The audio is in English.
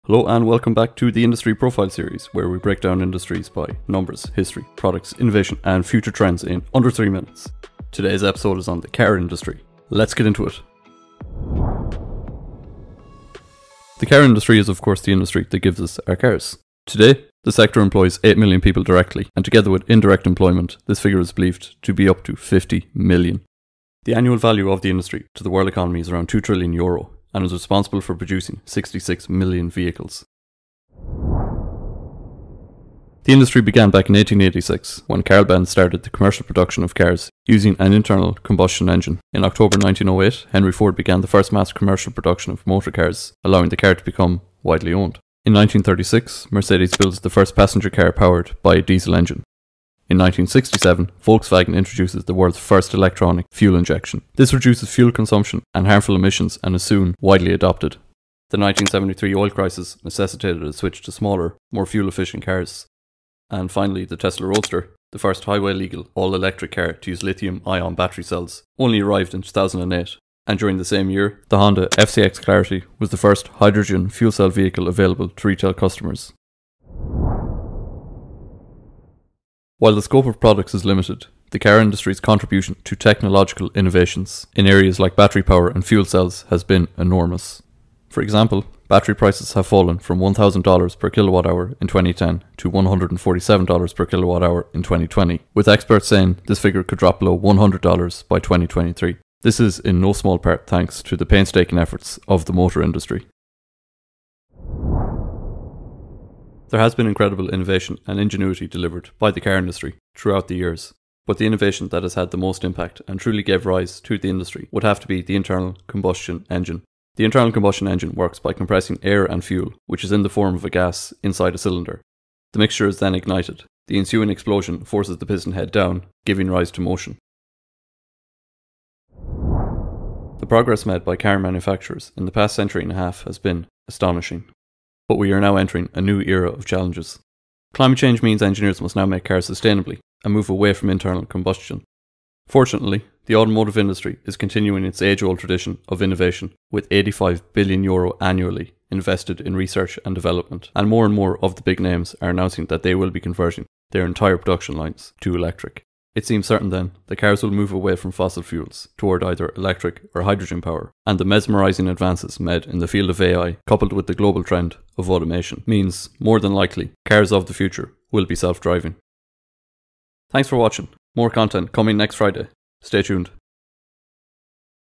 Hello and welcome back to the Industry Profile series, where we break down industries by numbers, history, products, innovation and future trends in under 3 minutes. Today's episode is on the car industry. Let's get into it. The car industry is of course the industry that gives us our cars. Today, the sector employs 8 million people directly, and together with indirect employment, this figure is believed to be up to 50 million. The annual value of the industry to the world economy is around €2 trillion and is responsible for producing 66 million vehicles. The industry began back in 1886 when Carl Benz started the commercial production of cars using an internal combustion engine. In October 1908, Henry Ford began the first mass commercial production of motor cars, allowing the car to become widely owned. In 1936, Mercedes builds the first passenger car powered by a diesel engine. In 1967, Volkswagen introduces the world's first electronic fuel injection. This reduces fuel consumption and harmful emissions and is soon widely adopted. The 1973 oil crisis necessitated a switch to smaller, more fuel-efficient cars. And finally, the Tesla Roadster, the first highway-legal all-electric car to use lithium-ion battery cells, only arrived in 2008. And during the same year, the Honda FCX Clarity was the first hydrogen fuel cell vehicle available to retail customers. While the scope of products is limited, the car industry's contribution to technological innovations in areas like battery power and fuel cells has been enormous. For example, battery prices have fallen from $1,000 per kilowatt hour in 2010 to $147 per kilowatt hour in 2020, with experts saying this figure could drop below $100 by 2023. This is in no small part thanks to the painstaking efforts of the motor industry. There has been incredible innovation and ingenuity delivered by the car industry throughout the years, but the innovation that has had the most impact and truly gave rise to the industry would have to be the internal combustion engine. The internal combustion engine works by compressing air and fuel, which is in the form of a gas inside a cylinder. The mixture is then ignited. The ensuing explosion forces the piston head down, giving rise to motion. The progress made by car manufacturers in the past century and a half has been astonishing. But we are now entering a new era of challenges. Climate change means engineers must now make cars sustainably and move away from internal combustion. Fortunately, the automotive industry is continuing its age-old tradition of innovation, with €85 billion annually invested in research and development, and more of the big names are announcing that they will be converting their entire production lines to electric. It seems certain then that cars will move away from fossil fuels toward either electric or hydrogen power, and the mesmerising advances made in the field of AI, coupled with the global trend of automation, means more than likely cars of the future will be self-driving. Thanks for watching. More content coming next Friday. Stay tuned.